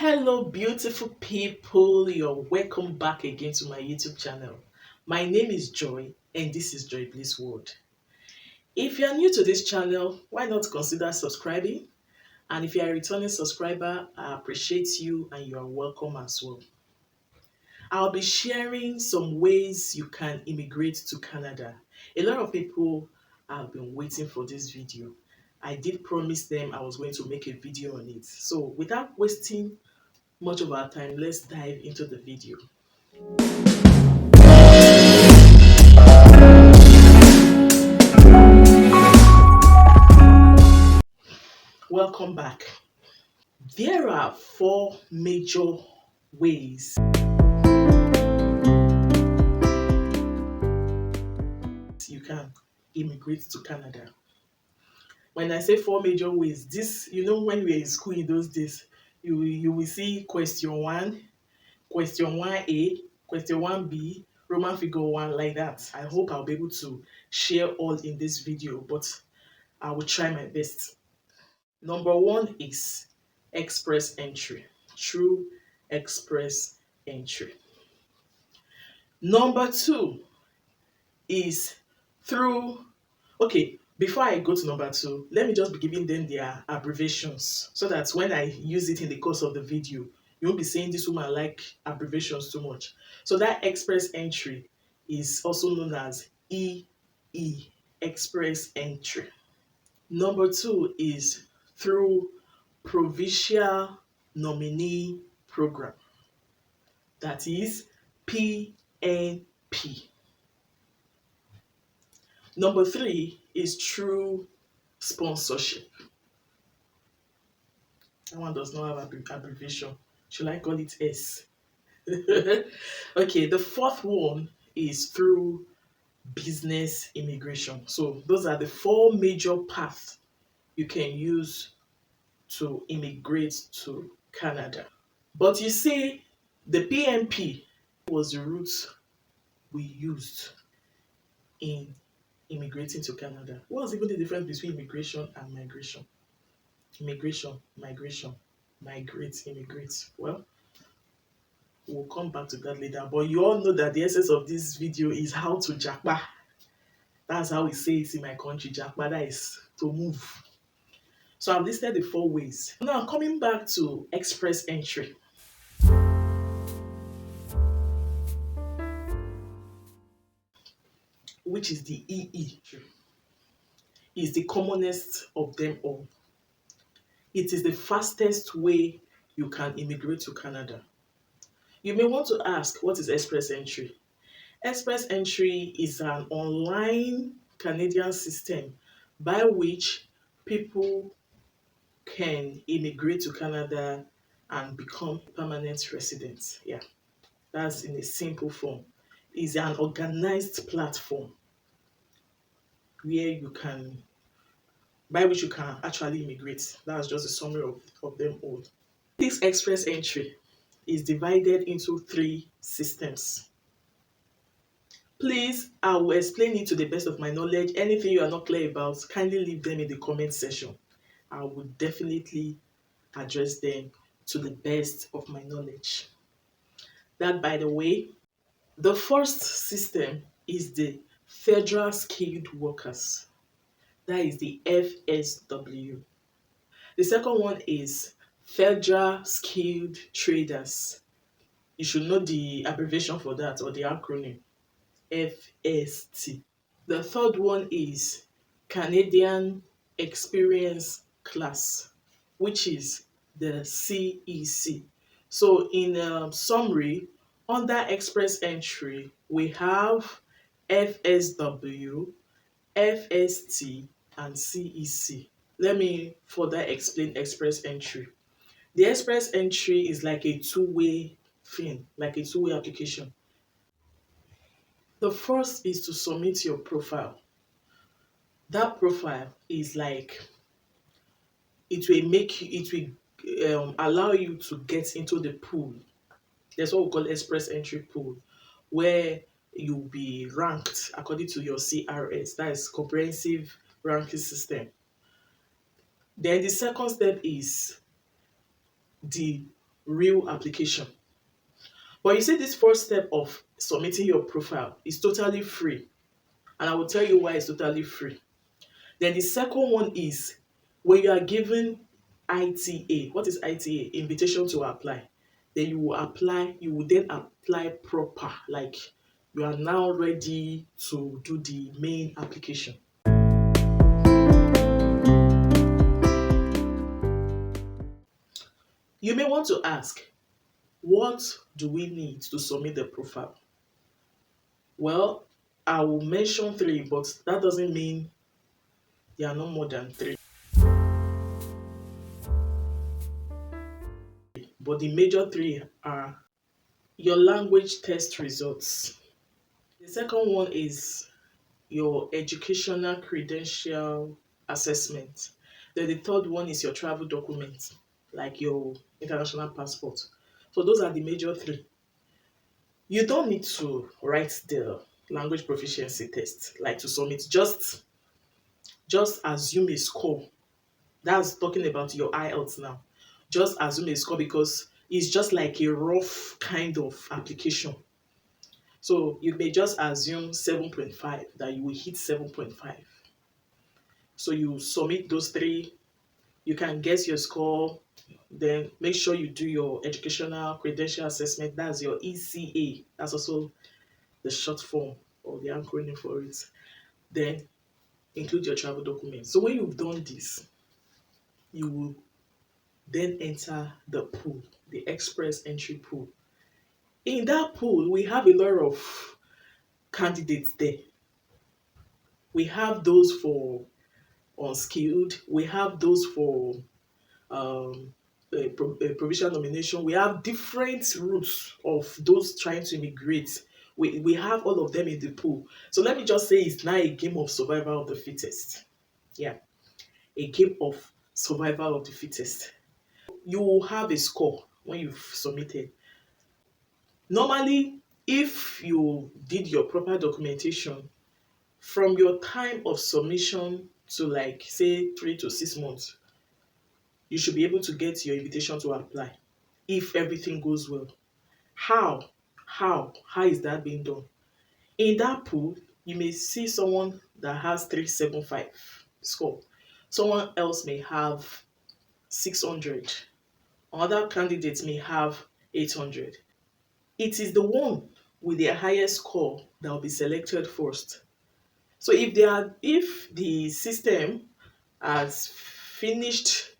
Hello, beautiful people. You're welcome back again to my YouTube channel. My name is Joy, and this is Joieblissworld. If you are new to this channel, why not consider subscribing? And if you are a returning subscriber, I appreciate you and you are welcome as well. I'll be sharing some ways you can immigrate to Canada. A lot of people have been waiting for this video. I did promise them I was going to make a video on it. So without wasting much of our time, let's dive into the video. Welcome back. There are four major ways you can immigrate to Canada. When I say four major ways, this, when we were in school in those days, you will see question 1, question 1A, question 1B, Roman figure 1, like that. I hope I'll be able to share all in this video, but I will try my best. Number 1 is express entry, through express entry. Number 2 is through, okay, before I go to number 2, let me just be giving them their abbreviations so that when I use it in the course of the video, you won't be saying this woman like abbreviations too much. So that express entry is also known as EE, express entry. Number 2 is through Provincial Nominee Program, that is PNP. Number 3 is through sponsorship. That one does not have abbreviation. Should I call it S? Okay, the fourth one is through business immigration. So those are the four major paths you can use to immigrate to Canada. But you see, the PNP was the route we used in immigrating to Canada. What's even the difference between immigration and migration? Immigration, migration, migrate, immigrate. Well, we'll come back to that later. But you all know that the essence of this video is how to japa. That's how we say it in my country, japa, that is to move. So I've listed the four ways. Now, coming back to express entry. Which is the EE, is the commonest of them all. It is the fastest way you can immigrate to Canada. You may want to ask, what is express entry? Express entry is an online Canadian system by which people can immigrate to Canada and become permanent residents. Yeah, that's in a simple form. It's an organized platform where you can, by which you can actually immigrate. That's just a summary of them all. This express entry is divided into 3 systems. Please, I will explain it to the best of my knowledge. Anything you are not clear about, kindly leave them in the comment section. I will definitely address them to the best of my knowledge. That, by the way, the first system is the Federal Skilled Workers. That is the FSW. The second one is Federal Skilled Traders. You should know the abbreviation for that, or the acronym, FST. The third one is Canadian Experience Class, which is the CEC. So in summary, under express entry, we have FSW, FST, and CEC. Let me further explain express entry. The express entry is like a two-way thing, like a two-way application. The first is to submit your profile. That profile is like, it will allow you to get into the pool. That's what we call express entry pool, where you'll be ranked according to your CRS, that is comprehensive ranking system. Then the second step is the real application. But you see, this first step of submitting your profile is totally free. And I will tell you why it's totally free. Then the second one is when you are given ITA. What is ITA? Invitation to apply. Then you will apply, you will then apply proper. Like you are now ready to do the main application. You may want to ask, what do we need to submit the profile? Well, I will mention three, but that doesn't mean there are no more than three. But the major three are your language test results. The second one is your educational credential assessment. Then the third one is your travel document, like your international passport. So those are the major three. You don't need to write the language proficiency test, like to submit. Just assume a score. That's talking about your IELTS now. Just assume a score because it's just like a rough kind of application. So you may just assume 7.5, that you will hit 7.5. So you submit those three, you can guess your score, then make sure you do your educational credential assessment. That's your ECA. That's also the short form or the acronym for it. Then include your travel documents. So when you've done this, you will then enter the pool, the express entry pool. In that pool, we have a lot of candidates there. We have those for unskilled, we have those for a provincial nomination. We have different routes of those trying to immigrate. We have all of them in the pool. So let me just say it's now a game of survival of the fittest. Yeah, a game of survival of the fittest. You will have a score when you've submitted. Normally, if you did your proper documentation from your time of submission to like say 3 to 6 months, you should be able to get your invitation to apply if everything goes well. How? How is that being done? In that pool, you may see someone that has 375 score. Someone else may have 600. Other candidates may have 800. It is the one with the highest score that will be selected first. So if the system has finished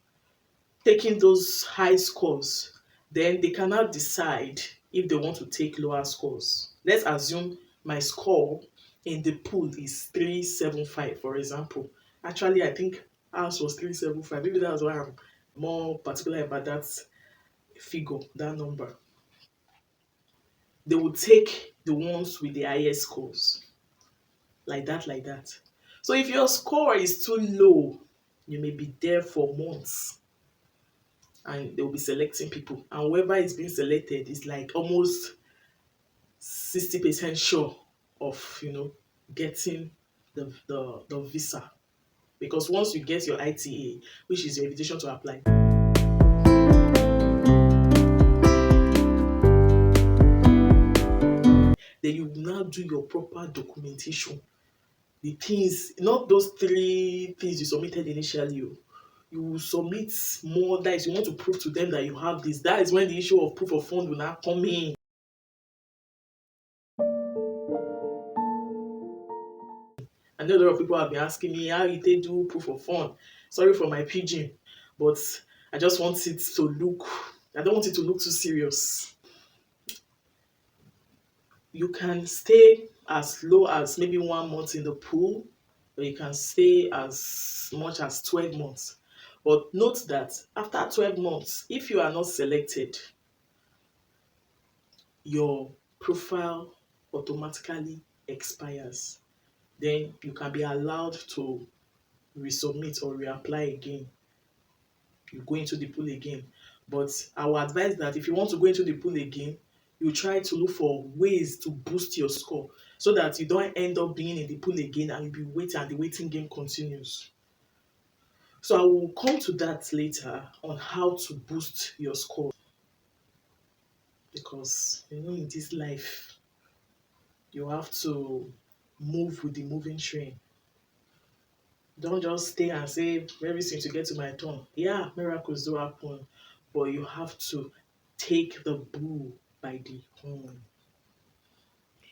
taking those high scores, then they cannot decide if they want to take lower scores. Let's assume my score in the pool is 375, for example. Actually, I think ours was 375. Maybe that's why I'm more particular about that figure, that number. They will take the ones with the highest scores. Like that, like that. So if your score is too low, you may be there for months and they will be selecting people. And whoever is being selected is like almost 60% sure of getting the visa. Because once you get your ITA, which is your invitation to apply, then you now do your proper documentation. The things, not those three things you submitted initially. You will submit more. That is, you want to prove to them that you have this. That is when the issue of proof of fund will now come in. I know a lot of people have been asking me how you take do proof of fund. Sorry for my pidgin, but I just want it to look. I don't want it to look too serious. You can stay as low as maybe 1 month in the pool, or you can stay as much as 12 months. But note that after 12 months, if you are not selected, your profile automatically expires. Then you can be allowed to resubmit or reapply again. You go into the pool again. But I will advise that if you want to go into the pool again, you try to look for ways to boost your score so that you don't end up being in the pool again and you'll be waiting and the waiting game continues. So I will come to that later on how to boost your score. because in this life you have to move with the moving train. Don't just stay and say very soon to get to my turn. Yeah, miracles do happen, but you have to take the bull by the horn.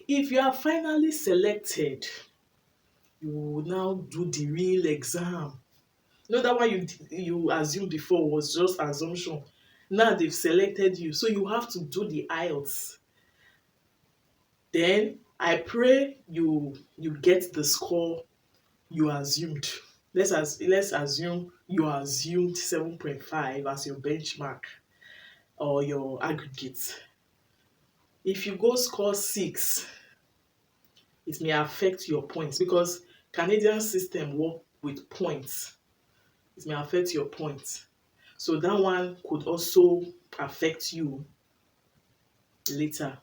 If you are finally selected, you will now do the real exam. That one you assumed before was just assumption. Now they've selected you, so you have to do the IELTS. Then I pray you get the score you assumed. Let's assume you assumed 7.5 as your benchmark or your aggregate. If you go score 6, it may affect your points because Canadian system work with points. It may affect your points. So that one could also affect you later.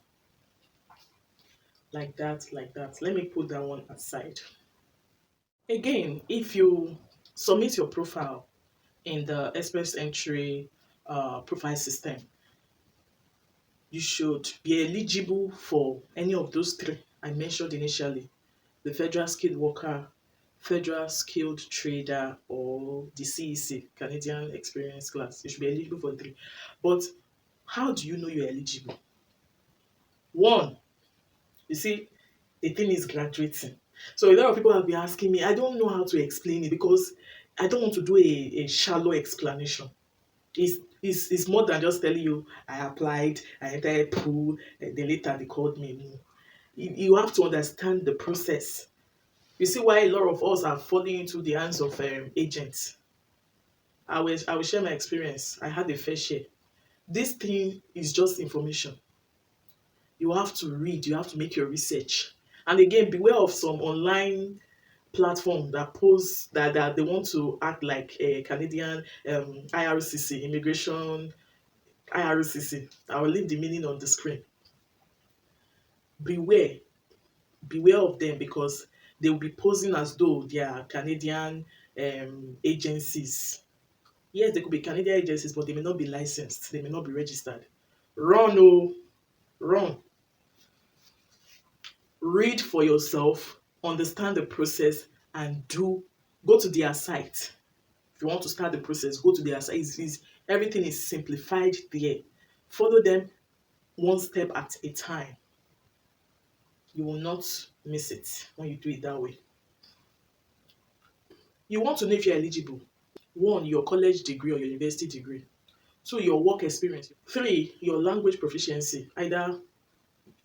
Like that, like that. Let me put that one aside. Again, if you submit your profile in the Express Entry profile system, you should be eligible for any of those three I mentioned initially: the Federal Skilled Worker, Federal Skilled Trader, or the CEC, Canadian Experience Class. You should be eligible for three. But how do you know you're eligible? One, you see, the thing is graduating. So a lot of people have been asking me, I don't know how to explain it because I don't want to do a shallow explanation. It's more than just telling you, I applied, I entered a pool, and then later they called me. No. You have to understand the process. You see why a lot of us are falling into the hands of agents. I will share my experience. I had a fair share. This thing is just information. You have to read, you have to make your research. And again, beware of some online platform that pose that they want to act like a Canadian IRCC, Immigration IRCC. I will leave the meaning on the screen. Beware, beware of them because they will be posing as though they are Canadian agencies. Yes, they could be Canadian agencies, but they may not be licensed. They may not be registered. Run, oh, run. Read for yourself, understand the process, and go to their site. If you want to start the process, go to their site. Everything is simplified there. Follow them one step at a time. You will not miss it when you do it that way. You want to know if you're eligible. One, your college degree or your university degree. Two, your work experience. Three, your language proficiency, either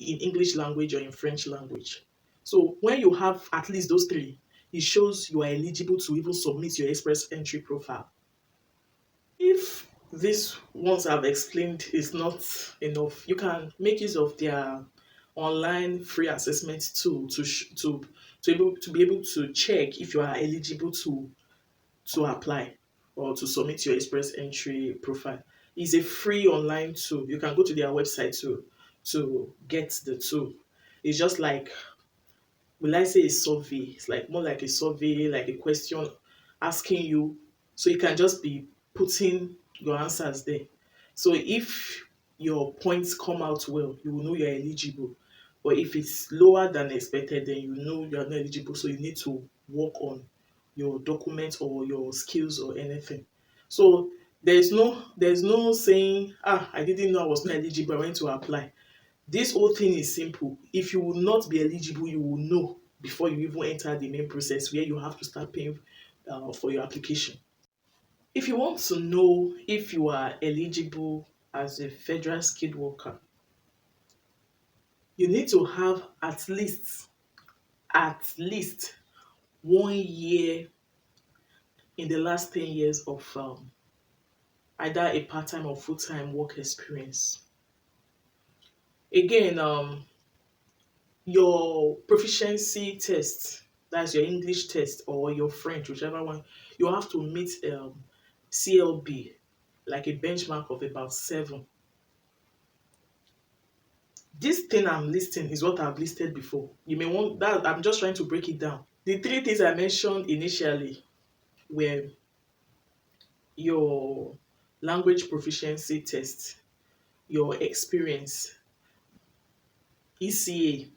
in English language or in French language. So when you have at least those three, it shows you are eligible to even submit your express entry profile. If this ones I've explained is not enough, you can make use of their online free assessment tool to be able to check if you are eligible to apply or to submit your express entry profile. It's a free online tool. You can go to their website to get the tool. It's just like, will I say a survey? It's like more like a survey, like a question asking you. So you can just be putting your answers there. So if your points come out well, you will know you're eligible. But if it's lower than expected, then you know you're not eligible. So you need to work on your documents or your skills or anything. So there's no saying, I didn't know I was not eligible, I went to apply. This whole thing is simple. If you will not be eligible, you will know before you even enter the main process where you have to start paying for your application. If you want to know if you are eligible as a federal skilled worker, you need to have at least 1 year in the last 10 years of either a part-time or full-time work experience. Again, your proficiency test, that's your English test or your French, whichever one, you have to meet CLB, like a benchmark of about 7. This thing I'm listing is what I've listed before. You may want that. I'm just trying to break it down. The 3 things I mentioned initially were your language proficiency test, your experience, ECA,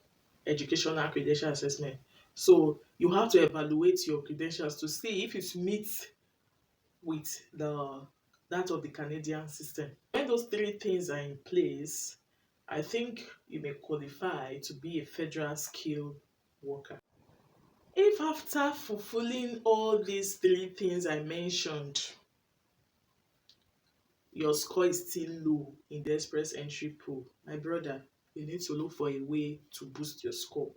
Educational Credential Assessment. So you have to evaluate your credentials to see if it meets with the that of the Canadian system. When those three things are in place, I think you may qualify to be a federal skilled worker. If after fulfilling all these three things I mentioned, your score is still low in the express entry pool, my brother, you need to look for a way to boost your score.